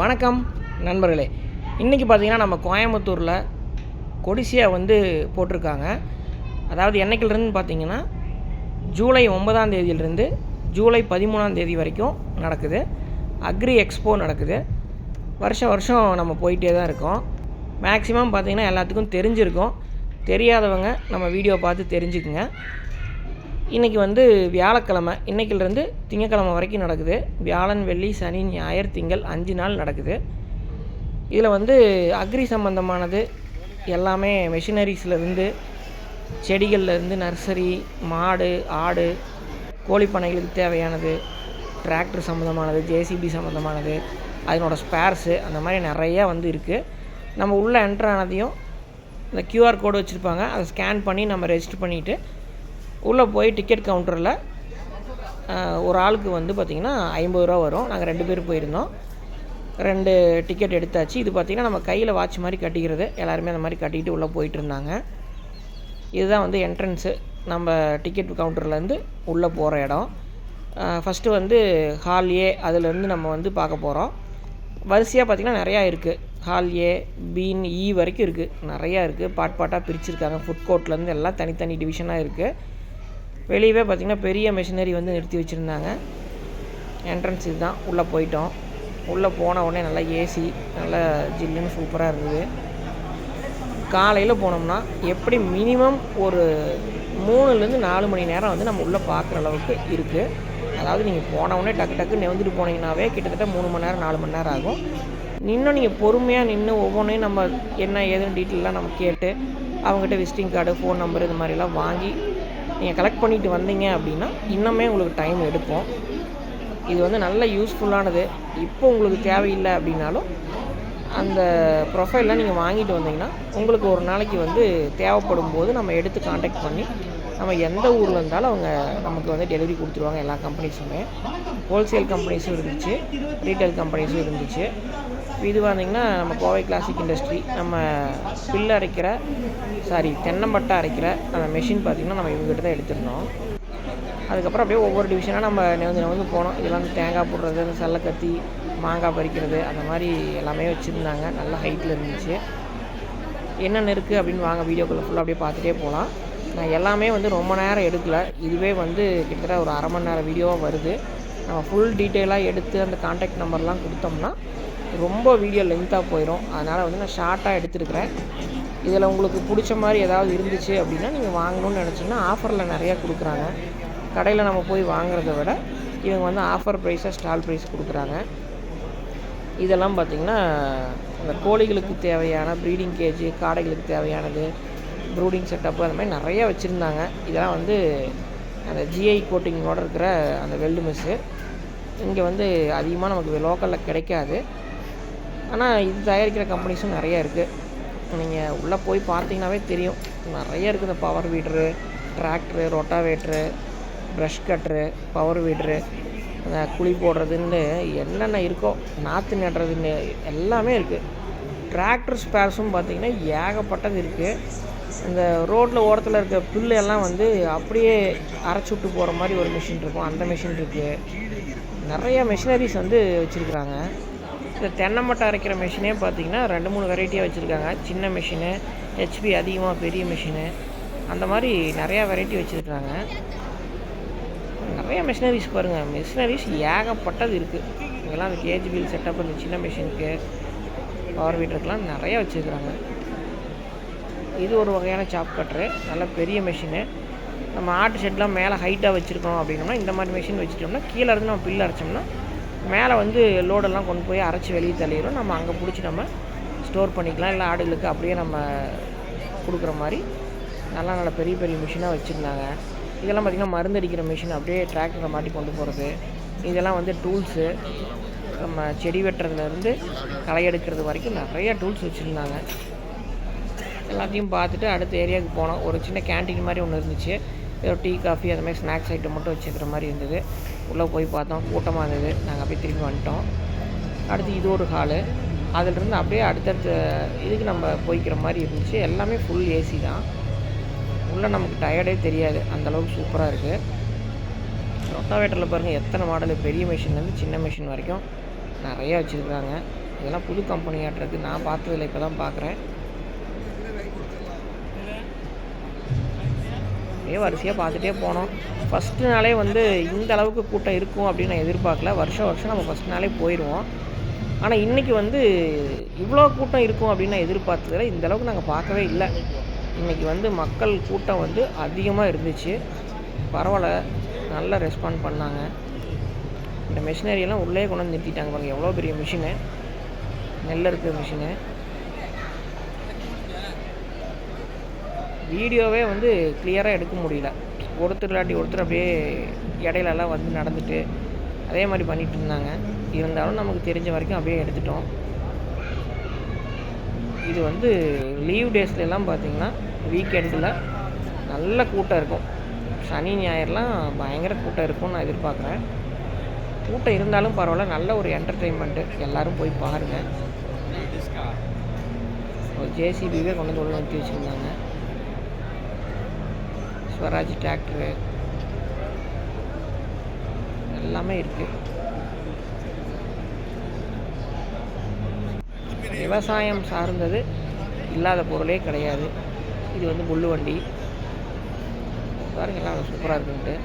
வணக்கம் நண்பர்களே. இன்றைக்கி பார்த்திங்கன்னா நம்ம கோயம்புத்தூரில் கொடிசியா போட்டிருக்காங்க. அதாவது என்றைக்கிலிருந்து பார்த்திங்கன்னா ஜூலை 9ஆம் தேதியிலிருந்து ஜூலை 13ஆம் தேதி வரைக்கும் நடக்குது. அக்ரி எக்ஸ்போ நடக்குது. வருஷம் நம்ம போயிட்டே தான் இருக்கோம். மேக்ஸிமம் பார்த்திங்கன்னா எல்லாத்துக்கும் தெரிஞ்சிருக்கும். தெரியாதவங்க நம்ம வீடியோ பார்த்து தெரிஞ்சுக்குங்க. இன்றைக்கி வியாழக்கிழமை, இன்றைக்கிலிருந்து திங்கக்கிழமை வரைக்கும் நடக்குது. வியாழன், வெள்ளி, சனி, ஞாயிறு, திங்கள் 5 நாள் நடக்குது. இதில் அக்ரி சம்மந்தமானது எல்லாமே மெஷினரிஸ்லேருந்து, செடிகள்லேருந்து, நர்சரி, மாடு, ஆடு, கோழிப்பனைகளுக்கு தேவையானது, டிராக்டர் சம்மந்தமானது, ஜேசிபி சம்மந்தமானது, அதனோட ஸ்பேர்ஸு, அந்த மாதிரி நிறையா இருக்குது. நம்ம உள்ளே என்ட்ரு ஆனதையும் இந்த கியூஆர் கோடு வச்சுருப்பாங்க. அதை ஸ்கேன் பண்ணி நம்ம ரெஜிஸ்டர் பண்ணிவிட்டு உள்ளே போய் டிக்கெட் கவுண்டரில் ஒரு ஆளுக்கு பார்த்திங்கன்னா 50 ரூபா வரும். நாங்கள் 2 பேர் போயிருந்தோம். 2 டிக்கெட் எடுத்தாச்சு. இது பார்த்திங்கன்னா நம்ம கையில் வாட்ச் மாதிரி கட்டிக்கிறது. எல்லாருமே அந்த மாதிரி கட்டிக்கிட்டு உள்ளே போயிட்டு இருந்தாங்க. இதுதான் என்ட்ரன்ஸு. நம்ம டிக்கெட் கவுண்டர்லேருந்து உள்ளே போகிற இடம். ஃபஸ்ட்டு ஹால் ஏ, அதுலேருந்து நம்ம பார்க்க போகிறோம். வரிசையாக பார்த்திங்கன்னா நிறையா இருக்குது. ஹால் ஏ, பீன், இ வரைக்கும் இருக்குது. நிறையா இருக்குது. பாட்டாக பிரிச்சுருக்காங்க. ஃபுட் கோர்ட்லேருந்து எல்லாம் தனித்தனி டிவிஷனாக இருக்குது. வெளியவே பார்த்திங்கன்னா பெரிய மெஷினரி நிறுத்தி வச்சுருந்தாங்க. என்ட்ரன்ஸ் இதுதான். உள்ளே போயிட்டோம். உள்ளே போன உடனே நல்லா ஏசி, நல்லா ஜில்லுன்னு சூப்பராக இருந்தது. காலையில் போனோம்னா எப்படி மினிமம் ஒரு 3லேருந்து 4 மணி நேரம் நம்ம உள்ளே பார்க்குற அளவுக்கு இருக்குது. அதாவது நீங்கள் போன உடனே டக்கு நெவந்துட்டு போனீங்கன்னாவே கிட்டத்தட்ட 3 மணி நேரம் 4 மணி நேரம் ஆகும். இன்னும் நீங்கள் பொறுமையாக நின்று ஒவ்வொன்றையும் நம்ம என்ன ஏதுன்னு டீட்டெயிலாக நம்ம கேட்டு அவங்ககிட்ட விசிட்டிங் கார்டு, ஃபோன் நம்பர் இது மாதிரிலாம் வாங்கி நீங்கள் கலெக்ட் பண்ணிவிட்டு வந்தீங்க அப்படின்னா இன்னுமே உங்களுக்கு டைம் எடுக்கும். இது நல்ல யூஸ்ஃபுல்லானது. இப்போ உங்களுக்கு தேவையில்லை அப்படின்னாலும் அந்த ப்ரொஃபைல்லாம் நீங்கள் வாங்கிட்டு வந்தீங்கன்னா உங்களுக்கு ஒரு நாளைக்கு தேவைப்படும் போது நம்ம எடுத்து காண்டாக்ட் பண்ணி நம்ம எந்த ஊரில் இருந்தாலும் அவங்க நமக்கு டெலிவரி கொடுத்துருவாங்க. எல்லா கம்பெனிஸுமே ஹோல்சேல் கம்பெனிஸும் இருந்துச்சு, ரீட்டைல் கம்பெனிஸும் இருந்துச்சு. இது நம்ம கோவை கிளாசிக் இண்டஸ்ட்ரி, நம்ம பில்லு அரைக்கிற தென்னம்பட்டை அரைக்கிற அந்த மெஷின் பார்த்திங்கன்னா நம்ம இவங்ககிட்ட தான் எடுத்துருந்தோம். அதுக்கப்புறம் அப்படியே ஒவ்வொரு டிவிஷனாக நம்ம நெவுந்து போனோம். இதெல்லாம் தேங்காய் போடுறது, அந்த சல்லை கத்தி, மாங்காய் பறிக்கிறது, அந்த மாதிரி எல்லாமே வச்சுருந்தாங்க. நல்ல ஹைட்டில் இருந்துச்சு. என்னென்ன இருக்குது அப்படின்னு வாங்க வீடியோக்குள்ளே ஃபுல்லாக அப்படியே பார்த்துட்டே போகலாம். நான் எல்லாமே ரொம்ப நேரம் எடுக்கலை. இதுவே கிட்டத்தட்ட ஒரு அரை மணி நேரம் வீடியோவாக வருது. நம்ம ஃபுல் டீட்டெயிலாக எடுத்து அந்த கான்டாக்ட் நம்பர்லாம் கொடுத்தோம்னா ரொம்ப வீடியோ லென்த்தாக போயிடும். அதனால் நான் ஷார்ட்டாக எடுத்துருக்கிறேன். இதில் உங்களுக்கு பிடிச்ச மாதிரி ஏதாவது இருந்துச்சு அப்படின்னா நீங்கள் வாங்கணும்னு நினச்சிங்கன்னா ஆஃபரில் நிறையா கொடுக்குறாங்க. கடையில் நம்ம போய் வாங்குறத விட இவங்க ஆஃபர் ப்ரைஸாக ஸ்டால் ப்ரைஸ் கொடுக்குறாங்க. இதெல்லாம் பார்த்திங்கன்னா அந்த கோழிகளுக்கு தேவையான ப்ரீடிங் கேஜு, காடைகளுக்கு தேவையானது, ப்ரூடிங் செட்டப்பு, அந்த மாதிரி நிறையா வச்சுருந்தாங்க. இதெல்லாம் அந்த ஜிஐ கோட்டிங்கோடு இருக்கிற அந்த வெல்டு மெஸ்ஸு. இங்கே அதிகமாக நமக்கு லோக்கலில் கிடைக்காது. ஆனால் இது தயாரிக்கிற கம்பெனிஸும் நிறையா இருக்குது. நீங்கள் உள்ளே போய் பார்த்தீங்கன்னாவே தெரியும். நிறைய இருக்குது. இந்த power weeder, tractor, rotavator, brush cutter, power weeder, அந்த குழி போடுறதுன்னு என்னென்ன இருக்கோ, நாற்று நடுறதுன்னு எல்லாமே இருக்குது. டிராக்டர் ஸ்பேர்ஸும் பார்த்திங்கன்னா ஏகப்பட்டது இருக்குது. இந்த ரோட்டில் ஓரத்தில் இருக்க புல்லு எல்லாம் அப்படியே அரைச்சி விட்டு போகிற மாதிரி ஒரு மிஷின் இருக்கும். அந்த மிஷின் இருக்குது. நிறைய மிஷினரிஸ் வச்சுருக்குறாங்க. இந்த தென்னம்பட்டை அரைக்கிற மிஷினே பார்த்திங்கன்னா 2-3 வெரைட்டியாக வச்சுருக்காங்க. சின்ன மிஷினு, ஹெச்பி அதிகமாக பெரிய மிஷினு, அந்த மாதிரி நிறையா வெரைட்டி வச்சுருக்காங்க. நிறைய மிஷினரிஸ் பாருங்கள். மிஷினரிஸ் ஏகப்பட்டது இருக்குது. இதெல்லாம் அந்த கேஜி பில் செட்டப், இந்த சின்ன மிஷினுக்கு, பவர் வீட்டருக்கெலாம் நிறையா வச்சுருக்குறாங்க. இது ஒரு வகையான சாப் கட்ரு, நல்ல பெரிய மிஷினு. நம்ம ஆட்டு ஷெட்லாம் மேலே ஹைட்டாக வச்சுருக்கோம் அப்படின்னோம்னா இந்த மாதிரி மிஷின் வச்சுட்டோம்னா கீழே இருந்து நம்ம பில்லு அரைச்சோம்னா மேலே லோடெல்லாம் கொண்டு போய் அரைச்சி வெளியே தள்ளிடும். நம்ம அங்கே பிடிச்சி நம்ம ஸ்டோர் பண்ணிக்கலாம். இல்லை ஆடுகளுக்கு அப்படியே நம்ம கொடுக்குற மாதிரி நல்ல பெரிய மிஷினாக வச்சுருந்தாங்க. இதெல்லாம் பார்த்திங்கன்னா மருந்தடிக்கிற மிஷின், அப்படியே டிராக்டரை மாட்டி கொண்டு போகிறது. இதெல்லாம் டூல்ஸு, நம்ம செடி வெட்டுறதுலேருந்து களை எடுக்கிறது வரைக்கும் நிறையா டூல்ஸ் வச்சுருந்தாங்க. எல்லாத்தையும் பார்த்துட்டு அடுத்த ஏரியாவுக்கு போனோம். ஒரு சின்ன கேன்டீன் மாதிரி ஒன்று இருந்துச்சு. ஏதோ டீ, காஃபி, அந்த மாதிரி ஸ்நாக்ஸ் ஐட்டம் மட்டும் வச்சுக்கிற மாதிரி இருந்தது. உள்ளே போய் பார்த்தோம். கூட்டமாக இருந்தது. நாங்கள் அப்படியே திரும்பி வந்துட்டோம். அடுத்து இது ஒரு ஹாலு. அதிலிருந்து அப்படியே அடுத்தடுத்த இதுக்கு நம்ம போய்க்கிற மாதிரி இருந்துச்சு. எல்லாமே ஃபுல் ஏசி தான். உள்ளே நமக்கு டயர்டே தெரியாது. அந்தளவுக்கு சூப்பராக இருக்குது. ரொட்டாவேட்டரில் பாருங்கள் எத்தனை மாடலு, பெரிய மிஷின்லேருந்து சின்ன மிஷின் வரைக்கும் நிறையா வச்சுருக்காங்க. இதெல்லாம் புது கம்பெனியாட்டிருக்கு, நான் பார்த்ததில்ல, இப்போ தான் பார்க்குறேன். அப்படியே வரிசையாக பார்த்துட்டே போனோம். ஃபஸ்ட்டு நாளே வந்து இந்த அளவுக்கு கூட்டம் இருக்கும் அப்படின்னு நான் எதிர்பார்க்கல. வருஷம் நம்ம ஃபஸ்ட் நாளே போயிடுவோம். ஆனால் இன்றைக்கி வந்து இவ்வளோ கூட்டம் இருக்கும் அப்படின்னு நான் எதிர்பார்த்ததில்ல. இந்த அளவுக்கு நாங்கள் பார்க்கவே இல்லை. இன்றைக்கி வந்து மக்கள் கூட்டம் வந்து அதிகமாக இருந்துச்சு. பரவாயில்ல, நல்லா ரெஸ்பாண்ட் பண்ணாங்க. இந்த மிஷினரியெல்லாம் உள்ளே கொண்டு வந்து நிறுத்திட்டாங்க பாருங்கள், எவ்வளோ பெரிய மிஷினு, நெல் இருக்கிற மிஷினு. வீடியோவே வந்து கிளியராக எடுக்க முடியல. ஒருத்தர் இல்லாட்டி ஒருத்தர் அப்படியே இடையிலலாம் வந்து நடந்துட்டு அதே மாதிரி பண்ணிகிட்டு இருந்தாங்க. இருந்தாலும் நமக்கு தெரிஞ்ச வரைக்கும் அப்படியே எடுத்துட்டோம். இது வந்து லீவ் டேஸ்லலாம் பார்த்திங்கன்னா வீக்கெண்டில் நல்ல கூட்டம் இருக்கும். சனி ஞாயிறுலாம் பயங்கர கூட்டம் இருக்கும்னு நான் எதிர்பார்க்குறேன். கூட்டம் இருந்தாலும் பரவாயில்ல, நல்ல ஒரு என்டர்டெயின்மெண்ட்டு. எல்லோரும் போய் பாருங்கள். ஒரு ஜேசிபிவே கொண்டு வந்து உள்ள நிறுத்தி வச்சுருந்தாங்க. ஸ்வராஜ் டிராக்டரு எல்லாமே இருக்குது. விவசாயம் சார்ந்தது இல்லாத பொருளே கிடையாது. இது வந்து புல்லு வண்டி பாருங்கள், எல்லாம் சூப்பராக இருக்குன்ட்டு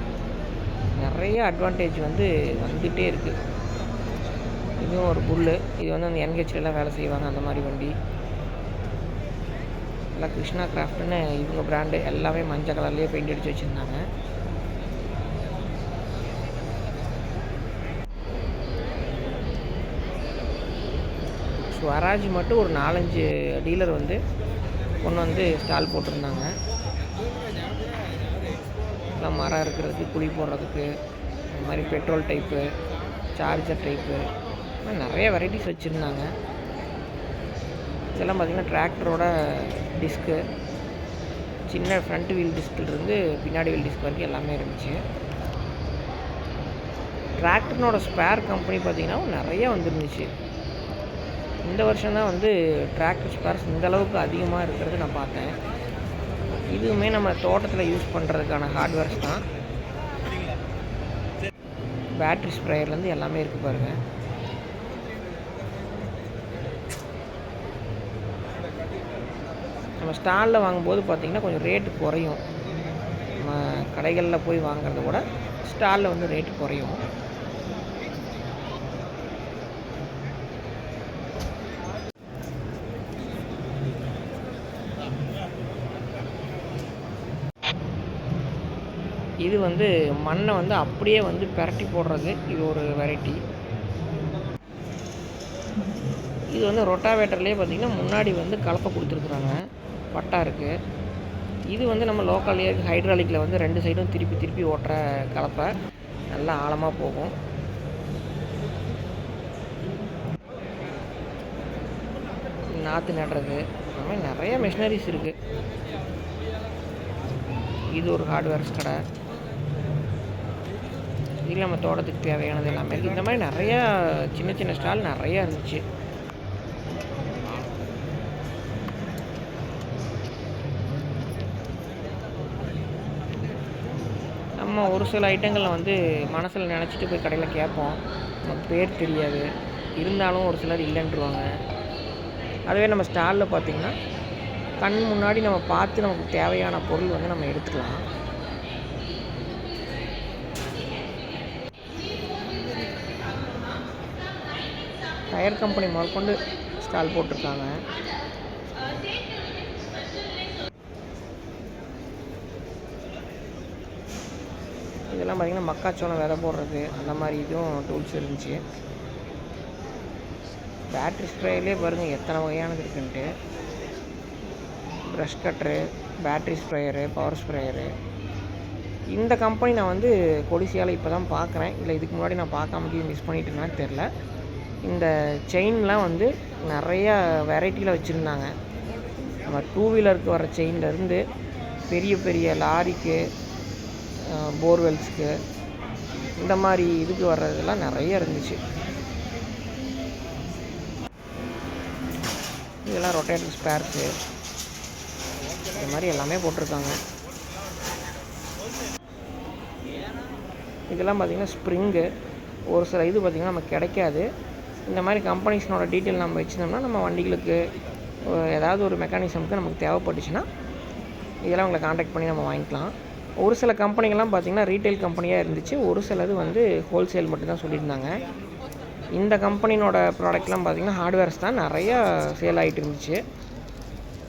நிறைய அட்வான்டேஜ் வந்து வந்துகிட்டே இருக்குது. இதுவும் ஒரு புல்லு. இது வந்து அந்த என்ஹெச்லாம் வேலை செய்வாங்க, அந்த மாதிரி வண்டி. எல்லாம் கிருஷ்ணா கிராஃப்ட்னு இவங்க பிராண்டு. எல்லாமே மஞ்சள் கலர்லேயே பெயிண்ட் அடித்து வச்சுருந்தாங்க. ஸ்வராஜ் மட்டும் ஒரு 4-5 டீலர் வந்து கொண்டு வந்து ஸ்டால் போட்டிருந்தாங்க. எல்லாம் மரம் இருக்கிறதுக்கு, குழி போடுறதுக்கு, இந்த மாதிரி பெட்ரோல் டைப்பு, சார்ஜர் டைப்பு, நிறைய வெரைட்டிஸ் வச்சுருந்தாங்க. இதெல்லாம் பார்த்திங்கன்னா டிராக்டரோட டிஸ்க்கு, சின்ன ஃப்ரண்ட் வீல் டிஸ்கிலிருந்து பின்னாடி வீல் டிஸ்க் வரைக்கும் எல்லாமே இருந்துச்சு. டிராக்டர்னோட ஸ்பேர் கம்பெனி பார்த்திங்கன்னா நிறைய வந்துருந்துச்சு. இந்த வருஷம் தான் வந்து டிராக்டர் ஸ்பேர்ஸ் இந்தளவுக்கு அதிகமாக இருக்கிறது நான் பார்த்தேன். இதுவுமே நம்ம தோட்டத்தில் யூஸ் பண்ணுறதுக்கான ஹார்ட்வேர்ஸ் தான். பேட்ரி ஸ்ப்ரேயர்லேருந்து எல்லாமே இருக்குது பாருங்கள். நம்ம ஸ்டாலில் வாங்கும்போது பார்த்திங்கன்னா கொஞ்சம் ரேட்டு குறையும். நம்ம கடைகளில் போய் வாங்குறத விட ஸ்டாலில் வந்து ரேட்டு குறையும். இது வந்து மண்ணை வந்து அப்படியே வந்து பிரட்டி போடுறது. இது ஒரு வெரைட்டி. இது வந்து ரொட்டாவேட்டர்லேயே பார்த்திங்கன்னா முன்னாடி வந்து கலப்பை கொடுத்துருக்குறாங்க, பட்டா இருக்குது. இது வந்து நம்ம லோக்கல்லையே ஹைட்ராலிக்கில் வந்து 2 சைடும் திருப்பி திருப்பி ஓட்டுற கலப்பை, நல்லா ஆழமாக போகும். நாற்று நடுறது, அந்த மாதிரி நிறைய மிஷினரிஸ் இருக்குது. இது ஒரு ஹார்ட்வேர்ஸ் கடை. இதில் நம்ம தோட்டத்துக்கு தேவையானது எல்லாமே இருக்குது. இந்த மாதிரி நிறையா சின்ன சின்ன ஸ்டால் நிறையா இருந்துச்சு. நம்ம ஒரு சில ஐட்டங்களில் வந்து மனசில் நினச்சிட்டு போய் கடையில் கேட்போம், நமக்கு பேர் தெரியாது, இருந்தாலும் ஒரு சிலர் இல்லைன்றுவாங்க. அதுவே நம்ம ஸ்டாலில் பார்த்திங்கன்னா கண் முன்னாடி நம்ம பார்த்து நமக்கு தேவையான பொருள் வந்து நம்ம எடுத்துக்கலாம். டயர் கம்பெனி முதற்கொண்டு ஸ்டால் போட்டிருக்காங்க. இதெல்லாம் பார்த்திங்கன்னா மக்காச்சோளம் விதை போடுறது, அந்த மாதிரி இதுவும் டூல்ஸ் இருந்துச்சு. பேட்ரி ஸ்ப்ரேயர்லேயே பாருங்கள் எத்தனை வகையானது இருக்குன்ட்டு. Brush cutter, battery sprayer, power sprayer. இந்த கம்பெனி நான் வந்து கொடிசியாவில் இப்போ தான் பார்க்குறேன். இல்லை இதுக்கு முன்னாடி நான் பார்க்காம மிஸ் பண்ணிட்டேன்னு தெரில. இந்த செயின்லாம் வந்து நிறையா வெரைட்டியில் வச்சுருந்தாங்க. நம்ம 2 வீலருக்கு வர செயின்லேருந்து பெரிய பெரிய லாரிக்கு, போர்வெல்ஸ்க்கு, இந்த மாதிரி இதுக்கு வர்றதெல்லாம் நிறைய இருந்துச்சு. இதெல்லாம் ரொட்டேட்டர் ஸ்பேர்ஸு, இந்த மாதிரி எல்லாமே போட்டிருக்காங்க. இதெல்லாம் பார்த்திங்கன்னா ஸ்ப்ரிங்கு. ஒரு சில இது பார்த்திங்கன்னா நமக்கு கிடைக்காது. இந்த மாதிரி கம்பெனிஸ்னோட டீட்டெயில் நம்ம வச்சுருந்தோம்னா நம்ம வண்டிகளுக்கு ஏதாவது ஒரு மெக்கானிசமுக்கு நமக்கு தேவைப்பட்டுச்சுன்னா இதெல்லாம் உங்களை காண்டாக்ட் பண்ணி நம்ம வாங்கிக்கலாம். ஒரு சில கம்பெனிகள்லாம் பார்த்திங்கன்னா ரீட்டைல் கம்பெனியாக இருந்துச்சு, ஒரு சிலது வந்து ஹோல்சேல் மட்டும்தான் சொல்லியிருந்தாங்க. இந்த கம்பெனியோட ப்ராடக்ட்லாம் பார்த்திங்கன்னா ஹார்ட்வேர்ஸ் தான் நிறையா சேல் ஆகிட்டு இருந்துச்சு.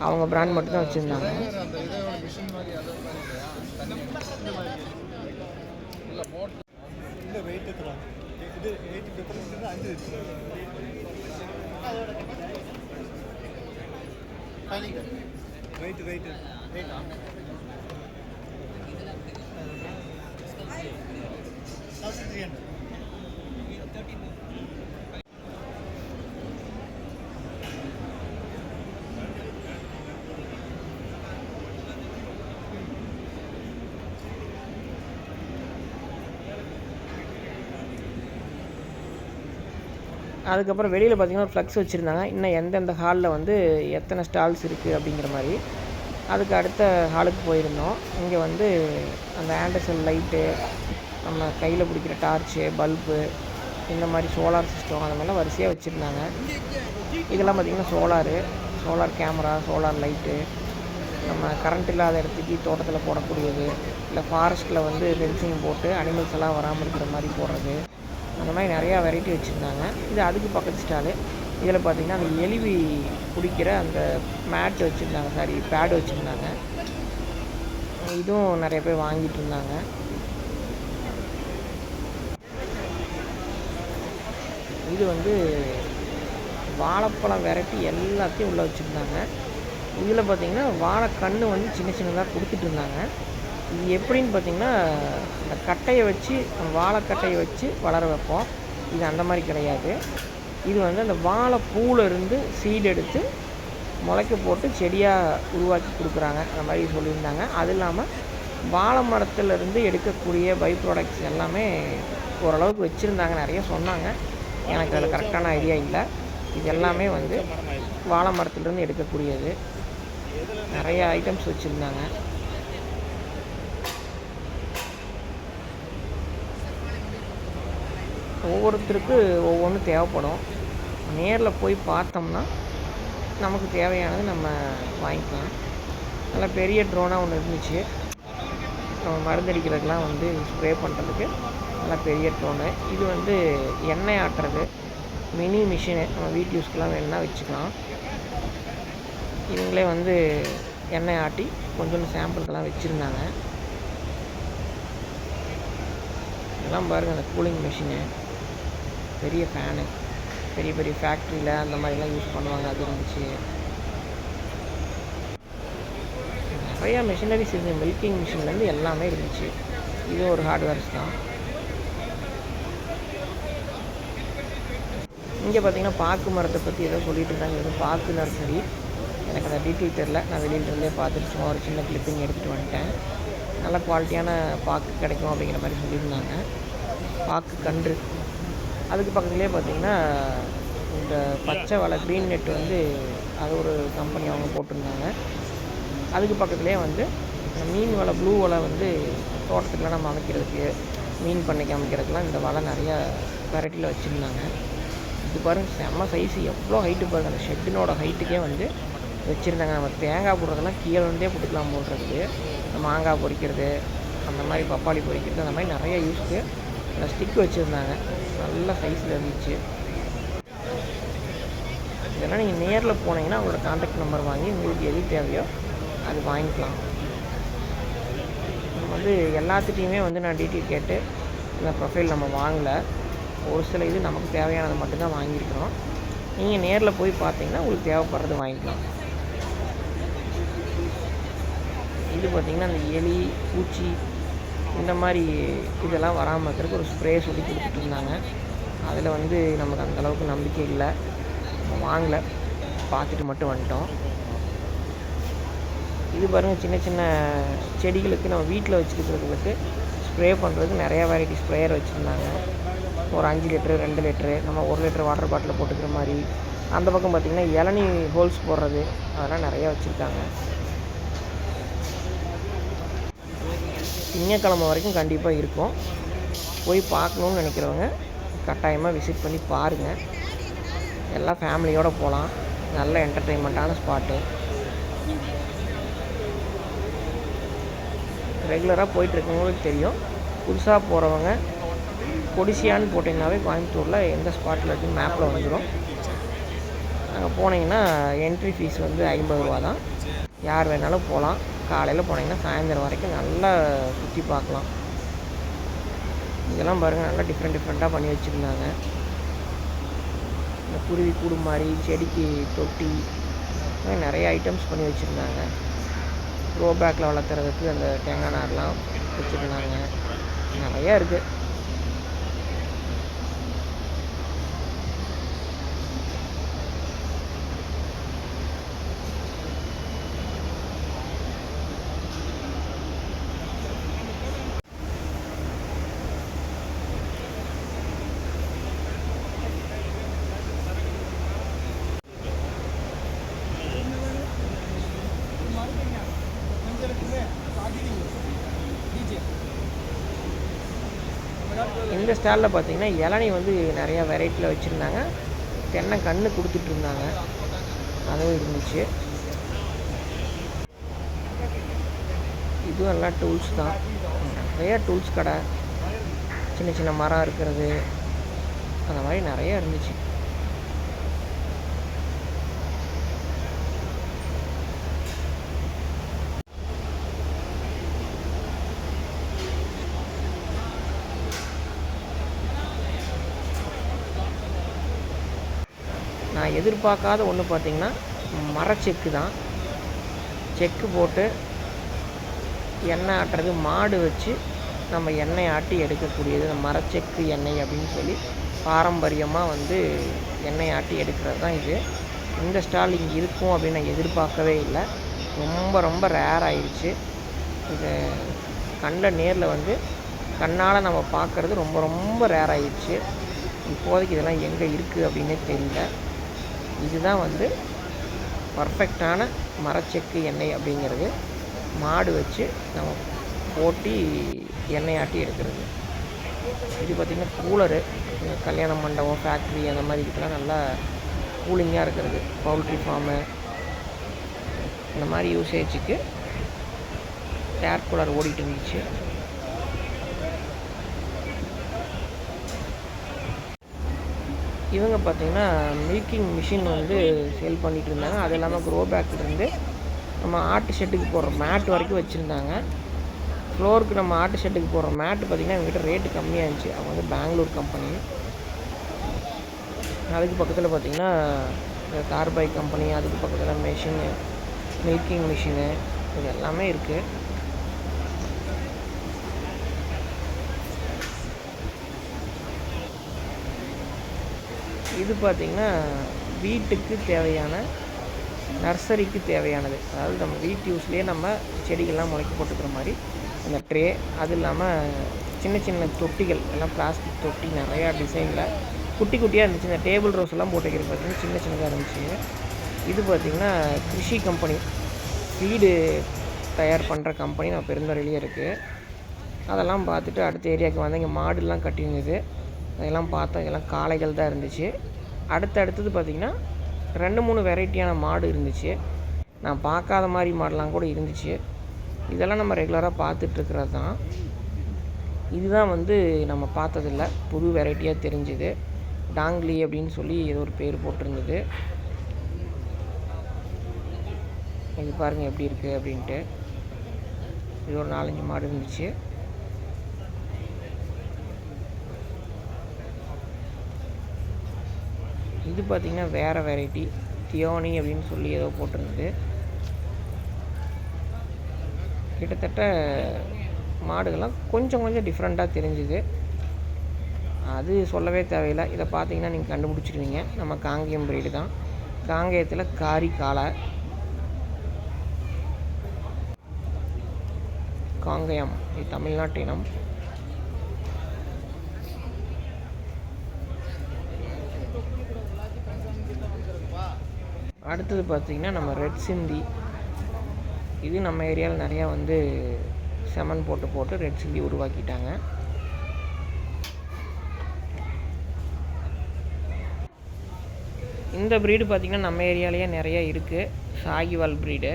அவங்க பிராண்ட் மட்டும் தான் வச்சுருந்தாங்க. அதுக்கப்புறம் வெளியில் பார்த்திங்கன்னா ஃப்ளக்ஸ் வச்சுருந்தாங்க, இன்னும் எந்தெந்த ஹாலில் வந்து எத்தனை ஸ்டால்ஸ் இருக்குது அப்படிங்கிற மாதிரி. அதுக்கு அடுத்த ஹாலுக்கு போயிருந்தோம். இங்கே வந்து அந்த ஆண்டர்சன் லைட்டு, நம்ம கையில் பிடிக்கிற டார்ச்சு, பல்பு, இந்த மாதிரி சோலார் சிஸ்டம் அந்த மாதிரிலாம் வரிசையாக வச்சுருந்தாங்க. இதெல்லாம் பார்த்திங்கன்னா சோலார் கேமரா, சோலார் லைட்டு, நம்ம கரண்ட் இல்லாத இடத்துக்கு தோட்டத்தில் போடக்கூடியது, இல்லை ஃபாரஸ்ட்டில் வந்து ஃபென்சிங் போட்டு அனிமல்ஸ் எல்லாம் வராமல் இருக்கிற மாதிரி போடுறது, அந்த மாதிரி நிறையா வெரைட்டி வச்சுருந்தாங்க. இது அதுக்கு பக்கத்து ஸ்டாலு. இதில் பார்த்திங்கன்னா அந்த எலிவி பிடிக்கிற அந்த மேட் வச்சுருந்தாங்க, பேடு வச்சுருந்தாங்க. இதுவும் நிறைய பேர் வாங்கிட்டு இருந்தாங்க. இது வந்து வாழைப்பழம் வெரைட்டி எல்லாத்தையும் உள்ளே வச்சுருந்தாங்க. இதில் பார்த்திங்கன்னா வாழைக்கன்று வந்து சின்ன சின்னதாக கொடுத்துட்டு இருந்தாங்க. இது எப்படின்னு பார்த்திங்கன்னா அந்த கட்டையை வச்சு, வாழைக்கட்டையை வச்சு வளர வைப்போம். இது அந்த மாதிரி கிடையாது. இது வந்து அந்த வாழைப்பூலேருந்து சீடு எடுத்து முளைக்க போட்டு செடியாக உருவாக்கி கொடுக்குறாங்க, அந்த மாதிரி சொல்லியிருந்தாங்க. அது இல்லாமல் வாழை மரத்துலேருந்து எடுக்கக்கூடிய பை ப்ராடக்ட்ஸ் எல்லாமே ஓரளவுக்கு வச்சுருந்தாங்க, நிறைய சொன்னாங்க. எனக்கு அதில் கரெக்டான ஐடியா இல்லை. இது எல்லாமே வந்து வாழை மரத்துலேருந்து எடுக்கக்கூடியது. நிறைய ஐட்டம்ஸ் வச்சுருந்தாங்க. ஒவ்வொருத்தருக்கு ஒவ்வொன்று தேவைப்படும். நேரில் போய் பார்த்தோம்னா நமக்கு தேவையானது நம்ம வாங்கிக்கலாம். நல்லா பெரிய ட்ரோனாக ஒன்று இருந்துச்சு, நம்ம மருந்தடிக்கிறதுக்கெலாம் வந்து ஸ்ப்ரே பண்ணுறதுக்கு நல்லா பெரிய ட்ரோனு. இது வந்து எண்ணெய் ஆட்டுறது மினி மிஷினு, நம்ம வீட்டு யூஸ்க்கெலாம் வேணுன்னா வச்சுக்கலாம். இவங்களே வந்து எண்ணெய் ஆட்டி கொஞ்சோண்டு சாம்பிளுக்கெல்லாம் வச்சுருந்தாங்க. இதெல்லாம் பாருங்கள், அந்த கூலிங் மிஷினு, பெரிய ஃபேனு, பெரிய பெரிய ஃபேக்ட்ரியில் அந்த மாதிரிலாம் யூஸ் பண்ணுவாங்க, அது இருந்துச்சு. நிறையா மிஷினரிஸ் இருந்துச்சு, மில்கிங் மிஷின்லேருந்து எல்லாமே இருந்துச்சு. இது ஒரு ஹார்ட்வேர்ஸ் தான். இங்கே பார்த்திங்கன்னா பாக்கு மரத்தை பற்றி ஏதோ சொல்லிட்டு இருந்தாங்க. இது பாக்கு நர்சரி, எனக்கு அந்த டீட்டெயில் தெரில. நான் வெளியிலிருந்தே பார்த்துட்டு சும்மா ஒரு சின்ன கிளிப்பிங் எடுத்துகிட்டு வந்துட்டேன். நல்ல குவாலிட்டியான பாக்கு கிடைக்கும் அப்படிங்கிற மாதிரி சொல்லியிருந்தாங்க. பாக்கு கன்று. அதுக்கு பக்கத்துலேயே பார்த்திங்கன்னா இந்த பச்சை வலை க்ரீன் நெட் வந்து அது ஒரு கம்பெனி அவங்க போட்டிருந்தாங்க. அதுக்கு பக்கத்துலேயே வந்து மீன் வலை ப்ளூ வலை வந்து தோட்டத்துக்குலாம் நம்ம அமைக்கிறதுக்கு, மீன் பண்ணைக்கு அமைக்கிறதுக்குலாம் இந்த வலை நிறையா வெரைட்டியில் வச்சுருந்தாங்க. இது பாருங்கள், செம்ம சைஸு, எவ்வளோ ஹைட்டு பாருங்கள். அந்த ஷெட்டினோட ஹைட்டுக்கே வந்து வச்சுருந்தாங்க. நம்ம தேங்காய் போடுறதெல்லாம் கீழே இருந்தே போட்டுக்கலாம் போடுறதுக்கு, மாங்காய் பொரிக்கிறது, அந்த மாதிரி பப்பாளி பொரிக்கிறது, அந்த மாதிரி நிறைய யூஸ்க்கு அந்த ஸ்டிக் வச்சுருந்தாங்க. நல்ல சைஸில் இருந்துச்சு. இதெல்லாம் நீங்கள் நேரில் போனீங்கன்னா அவங்களோட கான்டாக்ட் நம்பர் வாங்கி உங்களுக்கு எது தேவையோ அது வாங்கிக்கலாம். நம்ம வந்து எல்லாத்துட்டையுமே வந்து நான் டீட்டெயில் கேட்டு இந்த ப்ரொஃபைல் நம்ம வாங்கலை. ஒரு சில இது நமக்கு தேவையானது மட்டும்தான் வாங்கியிருக்கிறோம். நீங்கள் நேரில் போய் பார்த்தீங்கன்னா உங்களுக்கு தேவைப்படுறது வாங்கிக்கலாம். இது பார்த்திங்கன்னா அந்த எலி, பூச்சி இந்த மாதிரி இதெல்லாம் வராமல் இருக்கிறதுக்கு ஒரு ஸ்ப்ரே சொல்லி கொடுத்துட்டு இருந்தாங்க. அதில் வந்து நமக்கு அந்தளவுக்கு நம்பிக்கை இல்லை, நம்ம வாங்கலை, பார்த்துட்டு மட்டும் வந்துட்டோம். இது பாருங்கள், சின்ன சின்ன செடிகளுக்கு நம்ம வீட்டில் வச்சுருக்கிறதுக்கு ஸ்ப்ரே பண்ணுறதுக்கு நிறையா வெரைட்டி ஸ்ப்ரேயர் வச்சுருந்தாங்க. ஒரு 5 லிட்ரு, 2 லிட்ரு, நம்ம 1 லிட்டர் வாட்டர் பாட்டிலில் போட்டுக்கிற மாதிரி. அந்த பக்கம் பார்த்திங்கன்னா இளநீ ஹோல்ஸ் போடுறது, அதெல்லாம் நிறையா வச்சுருக்காங்க. திங்கக்கிழமை வரைக்கும் கண்டிப்பாக இருக்கும். போய் பார்க்கணுன்னு நினைக்கிறவங்க கட்டாயமாக விசிட் பண்ணி பாருங்கள். எல்லாம் ஃபேமிலியோடு போகலாம். நல்ல என்டர்டெயின்மெண்ட்டான ஸ்பாட்டு. ரெகுலராக போயிட்டுருக்கவங்களுக்கு தெரியும். புதுசாக போகிறவங்க கொடிசியான்னு போட்டிங்கனாவே கோயம்புத்தூரில் எந்த ஸ்பாட்டில் இருக்குன்னு மேப்பில் வந்துடும். அங்கே போனீங்கன்னா என்ட்ரி ஃபீஸ் வந்து 50 ரூபா தான். யார் வேணாலும் போகலாம். காலையில் போனீங்கன்னா சாயந்தரம் வரைக்கும் நல்லா சுற்றி பார்க்கலாம். இதெல்லாம் பாருங்கள், நல்லா டிஃப்ரெண்ட்டாக பண்ணி வச்சுருந்தாங்க. இந்த குருவி கூடு மாதிரி, செடிக்கு தொட்டி, நிறைய ஐட்டம்ஸ் பண்ணி வச்சுருந்தாங்க. க்ரோ பேக்கில் வளர்த்துறதுக்கு அந்த தேங்காய் நார்லாம் வச்சுருந்தாங்க. நிறையா இருக்குது. இந்த ஸ்டாலில் பார்த்தீங்கன்னா இளநீ வந்து நிறையா வெரைட்டியில் வச்சுருந்தாங்க. தென்னை கன்று கொடுத்துட்ருந்தாங்க, அதுவும் இருந்துச்சு. இதுவும் எல்லாம் டூல்ஸ் தான். நிறையா டூல்ஸ் கடை, சின்ன சின்ன மரம் இருக்கிறது, அந்த மாதிரி நிறையா இருந்துச்சு. நான் எதிர்பார்க்காத ஒன்று பார்த்திங்கன்னா மரச்செக்கு தான். செக்கு போட்டு எண்ணெய் ஆட்டுறது, மாடு வச்சு நம்ம எண்ணெய் ஆட்டி எடுக்கக்கூடியது இந்த மரச்செக்கு எண்ணெய் அப்படின்னு சொல்லி பாரம்பரியமாக வந்து எண்ணெய் ஆட்டி எடுக்கிறது தான் இது. இந்த ஸ்டால் இங்கே இருக்கும் அப்படின்னு நான் எதிர்பார்க்கவே இல்லை. ரொம்ப ரொம்ப ரேர் ஆயிடுச்சு. இது கண்ணில் நேரில் வந்து கண்ணால் நம்ம பார்க்குறது ரொம்ப ரொம்ப ரேர் ஆயிடுச்சு. இப்போதைக்கு இதெல்லாம் எங்கே இருக்குது அப்படின்னே தெரியல. இதுதான் வந்து பர்ஃபெக்டான மரச்செக்கு எண்ணெய் அப்படிங்கிறது. மாடு வச்சு நம்ம போட்டி எண்ணெய் ஆட்டி எடுக்கிறது. இது பார்த்திங்கன்னா கூலரு, கல்யாண மண்டபம், ஃபேக்ட்ரி அந்த மாதிரி இதுக்கெல்லாம் நல்லா கூலிங்காக இருக்கிறது. பவுல்ட்ரி ஃபார்மு இந்த மாதிரி யூசேஜுக்கு ஏர் கூலர் ஓடிட்டு இருந்துச்சு. இவங்க பார்த்திங்கன்னா மில்கிங் மிஷின் வந்து சேல் பண்ணிகிட்டு இருந்தாங்க. அது இல்லாமல் க்ரோ பேக்லேருந்து நம்ம ஆட்டு ஷெட்டுக்கு போடுற மேட் வரைக்கும் வச்சுருந்தாங்க. ஃப்ளோருக்கு நம்ம ஆட்டு ஷெட்டுக்கு போடுற மேட்டு பார்த்திங்கன்னா இவங்ககிட்ட ரேட்டு கம்மியாக இருந்துச்சு. அவங்க வந்து பெங்களூர் கம்பெனி. அதுக்கு பக்கத்தில் பார்த்திங்கன்னா கார்பைக் கம்பெனி, அதுக்கு பக்கத்தில் மெஷினு, மில்கிங் மிஷினு, இது எல்லாமே இருக்குது. இது பார்த்திங்கன்னா வீட்டுக்கு தேவையான, நர்சரிக்கு தேவையானது. அதாவது நம்ம வீட்டு யூஸ்லேயே நம்ம செடிகள்லாம் முளைக்க போட்டுக்கிற மாதிரி அந்த ட்ரே, அது இல்லாமல் சின்ன சின்ன தொட்டிகள் எல்லாம் பிளாஸ்டிக் தொட்டி நிறையா டிசைனில் குட்டி குட்டியாக இருந்துச்சு. இந்த டேபிள் ரோஸ் எல்லாம் போட்டு வைக்கிறது பார்த்திங்கன்னா சின்ன சின்னதாக இருந்துச்சு. இது பார்த்திங்கன்னா கிருஷி கம்பெனி, வீடு தயார் பண்ணுற கம்பெனி நம்ம பெருந்துறையிலேயே இருக்குது. அதெல்லாம் பார்த்துட்டு அடுத்த ஏரியாவுக்கு வந்து இங்கே மாடுலாம் கட்டியிருந்தது. அதெல்லாம் பார்த்தோம். இதெல்லாம் காளைகள் தான் இருந்துச்சு. அடுத்தது பார்த்திங்கன்னா 2-3 வெரைட்டியான மாடு இருந்துச்சு. நான் பார்க்காத மாதிரி மாடெலாம் கூட இருந்துச்சு. இதெல்லாம் நம்ம ரெகுலராக பார்த்துட்ருக்கிறது தான். இதுதான் வந்து நம்ம பார்த்ததில்ல, புது வெரைட்டியாக தெரிஞ்சுது. டாங்லி அப்படின்னு சொல்லி ஏதோ ஒரு பேர் போட்டிருந்தது. இது பாருங்கள் எப்படி இருக்குது அப்படின்ட்டு. இது ஒரு 4-5 மாடு இருந்துச்சு. இது பார்த்திங்கன்னா வேறு வெரைட்டி, தியோனி அப்படின்னு சொல்லி ஏதோ போட்டிருந்தது. கிட்டத்தட்ட மாடுகள்லாம் கொஞ்சம் கொஞ்சம் டிஃப்ரெண்ட்டாக தெரிஞ்சுது. அது சொல்லவே தேவையில்லை. இதை பார்த்தீங்கன்னா நீங்கள் கண்டுபிடிச்சிருவீங்க. நம்ம காங்கேயம் பிரீடு தான். காங்கேயத்தில் காரி காளை, காங்கேயம் இது தமிழ்நாட்டு இனம். அடுத்தது பார்த்திங்கன்னா நம்ம ரெட் சிந்தி. இது நம்ம ஏரியாவில் நிறையா வந்து செமன் போட்டு ரெட் சிந்தி உருவாக்கிட்டாங்க. இந்த ப்ரீடு பார்த்திங்கன்னா நம்ம ஏரியாலேயே நிறையா இருக்குது. சாகிவால் ப்ரீடு.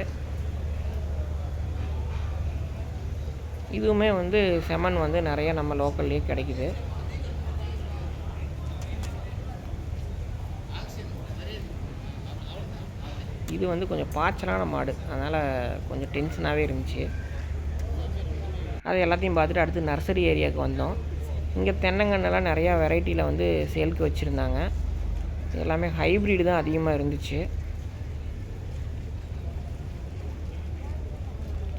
இதுவுமே வந்து செமன் வந்து நிறையா நம்ம லோக்கல்லேயே கிடைக்குது. இது வந்து கொஞ்சம் பாய்ச்சலான மாடு, அதனால் கொஞ்சம் டென்ஷனாகவே இருந்துச்சு. அது எல்லாத்தையும் பார்த்துட்டு அடுத்து நர்சரி ஏரியாவுக்கு வந்தோம். இங்கே தென்னங்கன்னெல்லாம் நிறையா வெரைட்டியில் வந்து சேலுக்கு வச்சுருந்தாங்க. எல்லாமே ஹைப்ரிடு தான் அதிகமாக இருந்துச்சு.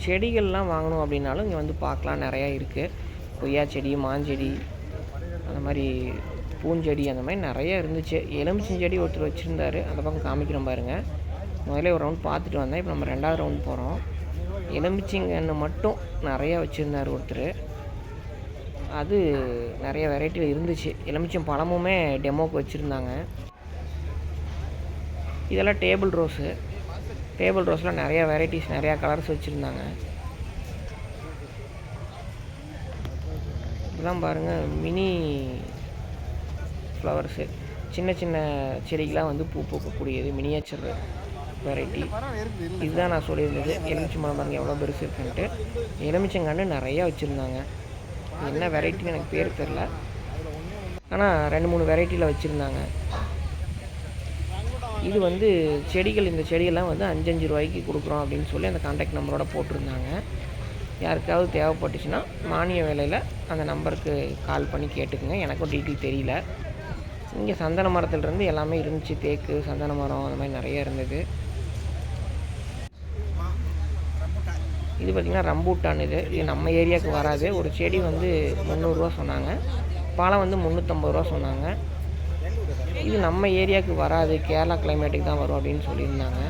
செடிகள்லாம் வாங்கணும் அப்படின்னாலும் இங்கே வந்து பார்க்கலாம், நிறையா இருக்குது. கொய்யா செடி, மாஞ்செடி, அந்த மாதிரி பூஞ்செடி, அந்த மாதிரி நிறையா இருந்துச்சு. எலுமிச்சஞ்செடி ஒருத்தர் வச்சுருந்தார், அந்த பக்கம் காமிக்கிறோம் பாருங்கள். முதல்ல ஒரு ரவுண்ட் பார்த்துட்டு வந்தேன். இப்போ நம்ம 2வது ரவுண்ட் போகிறோம். எலுமிச்சங்கன்று மட்டும் நிறையா வச்சுருந்தார் ஒருத்தர். அது நிறைய வெரைட்டியில் இருந்துச்சு. எலுமிச்சம் பழமுமே டெமோக்கு வச்சுருந்தாங்க. இதெல்லாம் டேபிள் ரோஸு. டேபிள் ரோஸில் நிறையா வெரைட்டிஸ், நிறையா கலர்ஸ் வச்சுருந்தாங்க. இதெல்லாம் பாருங்கள், மினி ஃப்ளவர்ஸு. சின்ன சின்ன செடிகளாக வந்து பூ பூக்கக்கூடியது, மினியேச்சர் வெரைட்டி. இதுதான் நான் சொல்லியிருந்தது. எலுமிச்சம்பழம் பாருங்கள் எவ்வளோ பெருசு இருக்குன்ட்டு. எலுமிச்சங்கன்று நிறையா வச்சுருந்தாங்க. என்ன வெரைட்டின்னு எனக்கு பேர் தெரில, ஆனால் 2-3 வெரைட்டியில் வச்சுருந்தாங்க. இது வந்து செடிகள், இந்த செடியெல்லாம் வந்து 5 ரூபாய்க்கு கொடுக்குறோம் அப்படின்னு சொல்லி அந்த கான்டாக்ட் நம்பரோட போட்டிருந்தாங்க. யாருக்காவது தேவைப்பட்டுச்சுன்னா மானிய விலையில் அந்த நம்பருக்கு கால் பண்ணி கேட்டுக்குங்க. எனக்கும் டீட்டெயில் தெரியல. இங்கே சந்தன மரத்துலேருந்து எல்லாமே இருந்துச்சு. தேக்கு, சந்தன மரம், அந்த மாதிரி நிறைய இருந்தது. இது பார்த்திங்கன்னா ரம்பூட்டான். இது நம்ம ஏரியாவுக்கு வராது. ஒரு செடி வந்து 300 ரூபா சொன்னாங்க. பழம் வந்து 350 ரூபா சொன்னாங்க. இது நம்ம ஏரியாவுக்கு வராது, கேரளா கிளைமேட்டுக்கு தான் வரும் அப்படின்னு சொல்லியிருந்தாங்க.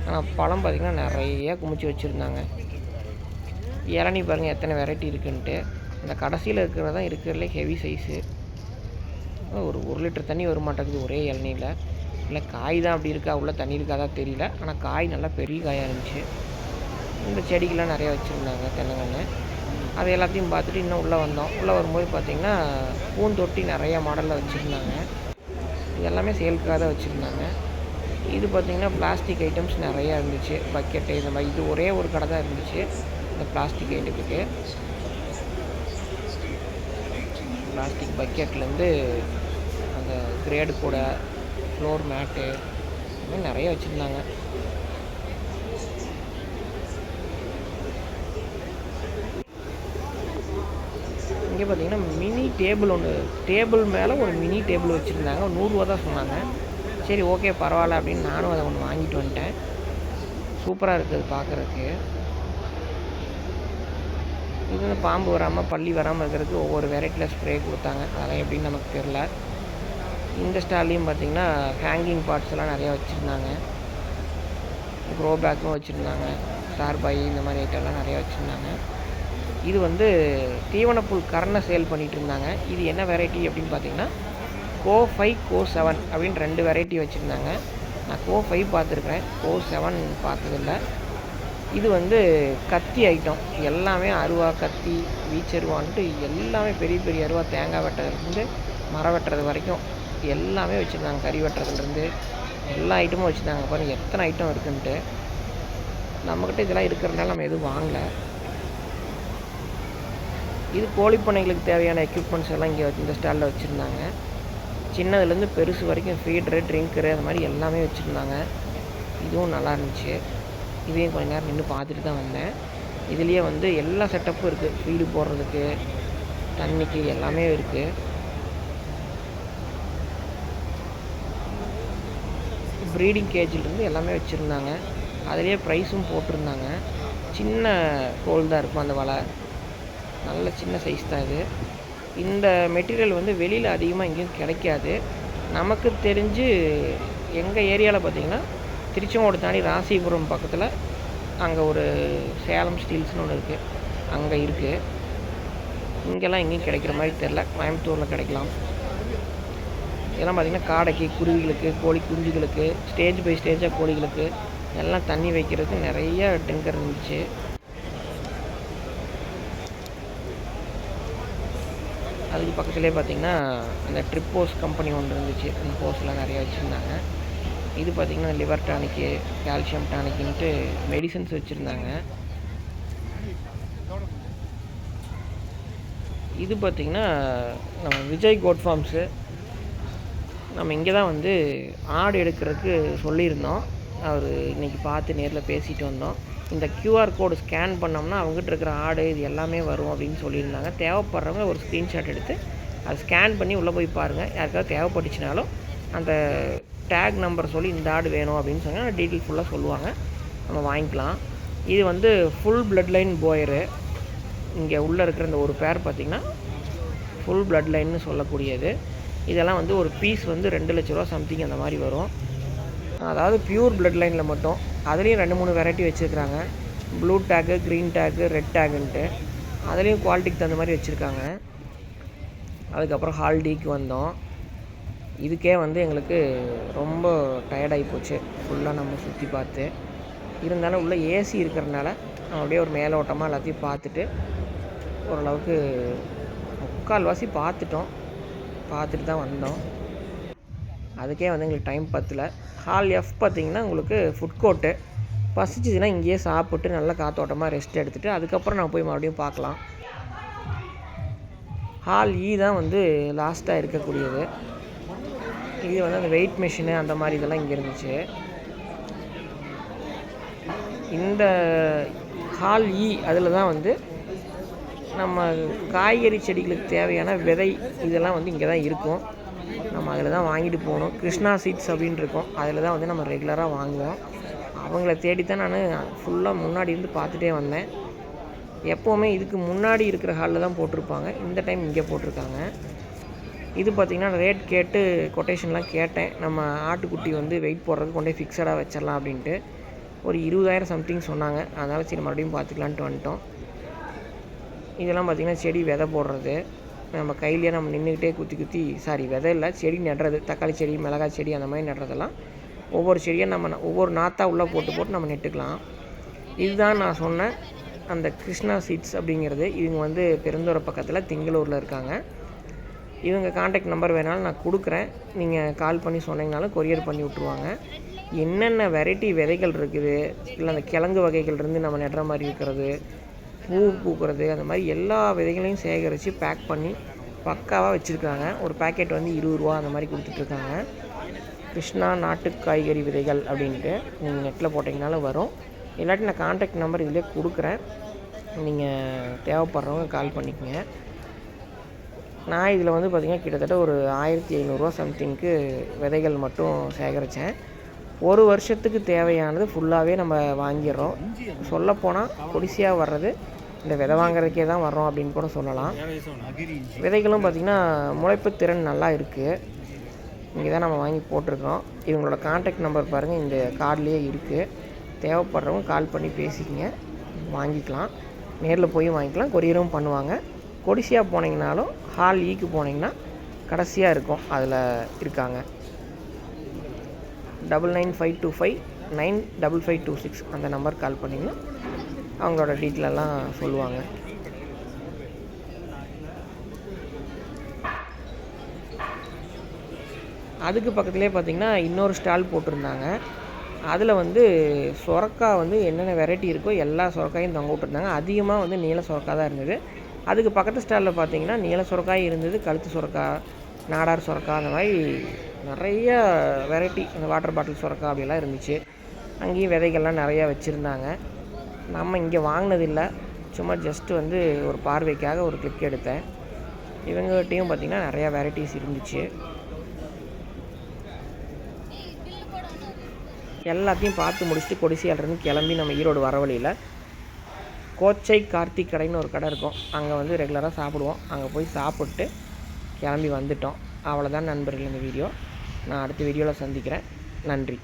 ஆனால் பழம் பார்த்திங்கன்னா நிறைய குமிச்சு வச்சுருந்தாங்க. இளநீ பாருங்கள் எத்தனை வெரைட்டி இருக்குன்ட்டு. இந்த கடைசியில் இருக்கிறது தான் இருக்கிறதுலே ஹெவி சைஸு. ஒரு 1 லிட்டர் தண்ணி வர மாட்டேங்குது ஒரே இளநியில். இல்லை காய் தான் அப்படி இருக்கா, உள்ள தண்ணி இருக்காதா தெரியல. ஆனால் காய் நல்லா பெரிய காயாக இருந்துச்சு. இந்த செடிக்கெலாம் நிறையா வச்சுருந்தாங்க தென்னங்கன்று. அது எல்லாத்தையும் பார்த்துட்டு இன்னும் உள்ளே வந்தோம். உள்ளே வரும்போது பார்த்திங்கன்னா பூந்தொட்டி நிறையா மாடலில் வச்சுருந்தாங்க. இது எல்லாமே சேலுக்காக தான் வச்சுருந்தாங்க. இது பார்த்திங்கன்னா பிளாஸ்டிக் ஐட்டம்ஸ் நிறையா இருந்துச்சு. பக்கெட்டு, இந்த மாதிரி. இது ஒரே ஒரு கடை தான் இருந்துச்சு இந்த பிளாஸ்டிக் ஐட்டத்துக்கு. பிளாஸ்டிக் பக்கெட்லேருந்து அந்த கிரேடு கூட, ஃப்ளோர் மேட்டு, இந்த மாதிரி நிறைய வச்சுருந்தாங்க. இங்கே பார்த்திங்கன்னா மினி டேபிள் ஒன்று, டேபிள் மேலே ஒரு மினி டேபிள் வச்சுருந்தாங்க. 100 ரூபா தான் சொன்னாங்க. சரி ஓகே பரவாயில்ல அப்படின்னு நானும் அதை ஒன்று வாங்கிட்டு வந்துட்டேன். சூப்பராக இருக்குது பார்க்குறதுக்கு. இது வந்து பாம்பு வராமல், பள்ளி வராமல் இருக்கிறதுக்கு ஒவ்வொரு வெரைட்டியில் ஸ்ப்ரே கொடுத்தாங்க. அதெல்லாம் எப்படின்னு நமக்கு தெரில. இந்த ஸ்டால்லையும் பார்த்திங்கன்னா ஹேங்கிங் பார்ட்ஸ் எல்லாம் நிறையா வச்சுருந்தாங்க. க்ரோ பேக்கும் வச்சுருந்தாங்க. சார்பாய், இந்த மாதிரி ஐட்டம்லாம் நிறையா வச்சுருந்தாங்க. இது வந்து தீவனப்புல் கரணை சேல் பண்ணிகிட்டு இருந்தாங்க. இது என்ன வெரைட்டி அப்படின்னு பார்த்தீங்கன்னா கோ 5, கோ 7 அப்படின்னு 2 வெரைட்டி வச்சுருந்தாங்க. நான் கோ 5 பார்த்துருக்கேன், கோ 7 பார்த்ததில்ல. இது வந்து கத்தி ஐட்டம் எல்லாமே, அருவா, கத்தி, வீச்சருவான்ட்டு எல்லாமே பெரிய பெரிய அருவா, தேங்காய் வெட்டுறதுலேருந்து மரம் வெட்டுறது வரைக்கும் எல்லாமே வச்சுருந்தாங்க. கறி வெட்டுறதுலேருந்து எல்லா ஐட்டமும் வச்சுருந்தாங்க. பாருங்கள் எத்தனை ஐட்டம் இருக்குன்ட்டு. நம்மக்கிட்ட இதெல்லாம் இருக்கிறதுனால நம்ம எதுவும் வாங்கலை. இது கோழிப்பண்ணைகளுக்கு தேவையான எக்யூப்மெண்ட்ஸ் எல்லாம் இங்கே இந்த ஸ்டாலில் வச்சுருந்தாங்க. சின்னதுலேருந்து பெருசு வரைக்கும் ஃபீட்ரு, ட்ரிங்க்கரு, அந்த மாதிரி எல்லாமே வச்சுருந்தாங்க. இதுவும் நல்லா இருந்துச்சு. இதையும் கொஞ்சம் நேரம் நின்று பார்த்துட்டு தான் வந்தேன். இதுலேயே வந்து எல்லா செட்டப்பும் இருக்குது. ஃபீடு போடுறதுக்கு, தண்ணிக்கு எல்லாமே இருக்குது. ப்ரீடிங் கேஜிலேருந்து எல்லாமே வச்சுருந்தாங்க. அதிலே ப்ரைஸும் போட்டிருந்தாங்க. சின்ன ஹோல் தான் இருக்கும் அந்த வலை, நல்ல சின்ன சைஸ் தான் இது. இந்த மெட்டீரியல் வந்து வெளியில் அதிகமாக எங்கேயும் கிடைக்காது. நமக்கு தெரிஞ்சு எங்கள் ஏரியாவில் பார்த்திங்கன்னா திருச்செங்கோடு தாண்டி ராசிபுரம் பக்கத்தில் அங்கே ஒரு சேலம் ஸ்டீல்ஸ்னு ஒன்று இருக்குது, அங்கே இருக்குது. இங்கெல்லாம் எங்கேயும் கிடைக்கிற மாதிரி தெரில. கோயம்புத்தூரில் கிடைக்கலாம். இதெல்லாம் பார்த்திங்கன்னா காடைக்கு, குருவிகளுக்கு, கோழி குஞ்சுகளுக்கு, ஸ்டேஜ் பை ஸ்டேஜாக கோழிகளுக்கு எல்லாம் தண்ணி வைக்கிறதுக்கு நிறைய டெங்கர் இருந்துச்சு. அதுக்கு பக்கத்துலேயே பார்த்திங்கன்னா அந்த ட்ரிப் ஹோஸ் கம்பெனி ஒன்று இருந்துச்சு. அந்த ஹோஸ்லாம் நிறையா வச்சுருந்தாங்க. இது பார்த்திங்கன்னா லிவர் டானிக்கு, கால்சியம் டானிக்குன்ட்டு மெடிசன்ஸ் வச்சுருந்தாங்க. இது பார்த்திங்கன்னா நம்ம விஜய் கோட் ஃபார்ம்ஸு. நம்ம இங்கே தான் வந்து ஆடு எடுக்கிறதுக்கு சொல்லியிருந்தோம். அவர் இன்றைக்கி பார்த்து நேரில் பேசிட்டு வந்தோம். இந்த கியூஆர் கோடு ஸ்கேன் பண்ணோம்னா அவங்ககிட்ட இருக்கிற ஆடு இது எல்லாமே வரும் அப்படின்னு சொல்லியிருந்தாங்க. தேவைப்படுறவங்க ஒரு ஸ்க்ரீன்ஷாட் எடுத்து அதை ஸ்கேன் பண்ணி உள்ளே போய் பாருங்கள். யாருக்காவது தேவைப்பட்டுச்சுனாலும் அந்த டேக் நம்பர் சொல்லி இந்த ஆடு வேணும் அப்படின்னு சொன்னால் டீட்டெயில் ஃபுல்லாக சொல்லுவாங்க, நம்ம வாங்கிக்கலாம். இது வந்து ஃபுல் பிளட் லைன் போயரு. இங்கே உள்ளே இருக்கிற இந்த ஒரு பேர் பார்த்திங்கன்னா ஃபுல் பிளட் லைன்னு சொல்லக்கூடியது. இதெல்லாம் வந்து ஒரு பீஸ் வந்து 2 லட்ச ரூபா சம்திங் அந்த மாதிரி வரும். அதாவது பியூர் பிளட் லைனில் மட்டும். அதுலேயும் 2-3 வெரைட்டி வச்சுருக்காங்க. ப்ளூ டேக்கு, க்ரீன் டேக்கு, ரெட் டேக்குன்ட்டு. அதுலேயும் குவாலிட்டிக்கு தகுந்த மாதிரி வச்சுருக்காங்க. அதுக்கப்புறம் ஹால்டிக்கு வந்தோம். இதுக்கே வந்து எங்களுக்கு ரொம்ப டயர்டாகி போச்சு, ஃபுல்லாக நம்ம சுற்றி பார்த்து. இருந்தாலும் உள்ளே ஏசி இருக்கிறதுனால அப்படியே ஒரு மேலோட்டமாக எல்லாத்தையும் பார்த்துட்டு ஓரளவுக்கு 3/4 பார்த்துட்டோம். பார்த்துட்டு தான் வந்தோம். அதுக்கே வந்து எங்களுக்கு டைம் பத்தல. ஹால் எஃப் பார்த்திங்கன்னா உங்களுக்கு ஃபுட் கோர்ட்டு. பசிச்சுதுன்னா இங்கேயே சாப்பிட்டு நல்லா காத்தோட்டமாக ரெஸ்ட் எடுத்துகிட்டு அதுக்கப்புறம் நான் போய் மறுபடியும் பார்க்கலாம். ஹால் இ தான் வந்து லாஸ்ட்டாக இருக்கக்கூடியது. இது வந்து அந்த வெயிட் மிஷினு அந்த மாதிரி இதெல்லாம் இங்கே இருந்துச்சு. இந்த ஹால் இ அதில் தான் வந்து நம்ம காய்கறி செடிகளுக்கு தேவையான விதை இதெல்லாம் வந்து இங்கே தான் இருக்கும். நம்ம அதில் தான் வாங்கிட்டு போகணும். கிருஷ்ணா சீட்ஸ் அப்படின்னு இருக்கும். அதில் தான் வந்து நம்ம ரெகுலராக வாங்குவோம். அவங்கள தேடி தான் நான் ஃபுல்லாக முன்னாடி இருந்து பார்த்துட்டே வந்தேன். எப்போவுமே இதுக்கு முன்னாடி இருக்கிற ஹாலில் தான் போட்டிருப்பாங்க. இந்த டைம் இங்கே போட்டிருக்காங்க. இது பார்த்திங்கன்னா ரேட் கேட்டு கொட்டேஷன்லாம் கேட்டேன். நம்ம ஆட்டுக்குட்டி வந்து வெயிட் போடுறதுக்கு கொண்டே ஃபிக்ஸடாக வச்சிடலாம் அப்படின்ட்டு. ஒரு 20,000 சம்திங் சொன்னாங்க. அதனால் சரி மறுபடியும் பார்த்துக்கலான்ட்டு வந்துட்டோம். இதெல்லாம் பார்த்திங்கன்னா செடி விதை போடுறது. நம்ம கையிலேயே நம்ம நின்றுக்கிட்டே குத்தி விதை இல்லை, செடி நடுறது. தக்காளி செடி, மிளகாய் செடி அந்த மாதிரி நடுறதெல்லாம் ஒவ்வொரு செடியை நம்ம ஒவ்வொரு நாற்றாக உள்ளே போட்டு நம்ம நட்டுக்கலாம். இதுதான் நான் சொன்னேன் அந்த கிருஷ்ணா சீட்ஸ் அப்படிங்கிறது. இவங்க வந்து பெருந்துறை பக்கத்தில் திங்களூரில் இருக்காங்க. இவங்க கான்டாக்ட் நம்பர் வேணாலும் நான் கொடுக்குறேன். நீங்கள் கால் பண்ணி சொன்னீங்கனாலும் கொரியர் பண்ணி விட்ருவாங்க. என்னென்ன வெரைட்டி விதைகள் இருக்குது, இல்லை அந்த கிழங்கு வகைகள் இருந்து நம்ம நடுற மாதிரி இருக்கிறது, பூ பூக்கிறது, அந்த மாதிரி எல்லா விதைகளையும் சேகரித்து பேக் பண்ணி பக்காவாக வச்சுருக்காங்க. ஒரு பேக்கெட் வந்து 20 ரூபா அந்த மாதிரி கொடுத்துட்ருக்காங்க. கிருஷ்ணா நாட்டு காய்கறி விதைகள் அப்படின்ட்டு நீங்கள் நெட்டில் போட்டிங்கனாலும் வரும். இல்லாட்டி நான் கான்டாக்ட் நம்பர் இதிலே கொடுக்குறேன். நீங்கள் தேவைப்படுறவங்க கால் பண்ணிக்கங்க. நான் இதில் வந்து பார்த்திங்கன்னா கிட்டத்தட்ட ஒரு 1500 ரூபா சம்திங்க்கு விதைகள் மட்டும் சேகரித்தேன். ஒரு வருஷத்துக்கு தேவையானது ஃபுல்லாகவே நம்ம வாங்கிடுறோம். சொல்லப்போனால் கொடிசியாக வர்றது இந்த விதை வாங்குறதுக்கே தான் வர்றோம் அப்படின்னு கூட சொல்லலாம். விதைகளும் பார்த்திங்கன்னா முளைப்பு திறன் நல்லா இருக்குது. இங்கே தான் நம்ம வாங்கி போட்டிருக்கோம். இவங்களோட கான்டாக்ட் நம்பர் பாருங்கள், இந்த கார்ட்லேயே இருக்குது. தேவைப்படுறவங்க கால் பண்ணி பேசிக்கிங்க, வாங்கிக்கலாம். நேரில் போய் வாங்கிக்கலாம், கொரியரும் பண்ணுவாங்க. கொடிசியாக போனீங்கனாலும் ஹால் ஈக்கு போனீங்கன்னா கடைசியாக இருக்கும், அதில் இருக்காங்க. 9952595526 அந்த நம்பர் கால் பண்ணிங்கன்னா அவங்களோட டீட்டெயிலெல்லாம் சொல்லுவாங்க. அதுக்கு பக்கத்துலேயே பார்த்திங்கன்னா இன்னொரு ஸ்டால் போட்டிருந்தாங்க. அதில் வந்து சொரக்காய் வந்து என்னென்ன வெரைட்டி இருக்கோ எல்லா சொரக்காயும் தொங்க விட்டுருந்தாங்க. அதிகமாக வந்து நீல சொரக்காய் தான் இருந்தது. அதுக்கு பக்கத்து ஸ்டாலில் பார்த்திங்கன்னா நீல சொரக்காய் இருந்தது, கழுத்து சொரக்காய், நாடார் சொரக்காய், அந்த மாதிரி நிறைய வெரைட்டி, அந்த வாட்டர் பாட்டில் சொரக்காய் அப்படிலாம் இருந்துச்சு. அங்கேயும் விதைகள்லாம் நிறையா வச்சுருந்தாங்க. நம்ம இங்கே வாங்கினதில்லை, சும்மா ஜஸ்ட்டு வந்து ஒரு பார்வைக்காக ஒரு கிளிக் எடுத்தேன். இவங்ககிட்டையும் பார்த்திங்கன்னா நிறையா வெரைட்டிஸ் இருந்துச்சு. எல்லாத்தையும் பார்த்து முடிச்சுட்டு கொடிசியாலிருந்து கிளம்பி நம்ம ஈரோடு வர வழியில் கோச்சை கார்த்திக் கடைன்னு ஒரு கடை இருக்கும். அங்கே வந்து ரெகுலராக சாப்பிடுவோம். அங்கே போய் சாப்பிட்டு கிளம்பி வந்துட்டோம். அவ்வளோதான் நண்பர்கள் இந்த வீடியோ. நான் அடுத்த வீடியோவில் சந்திக்கிறேன். நன்றி.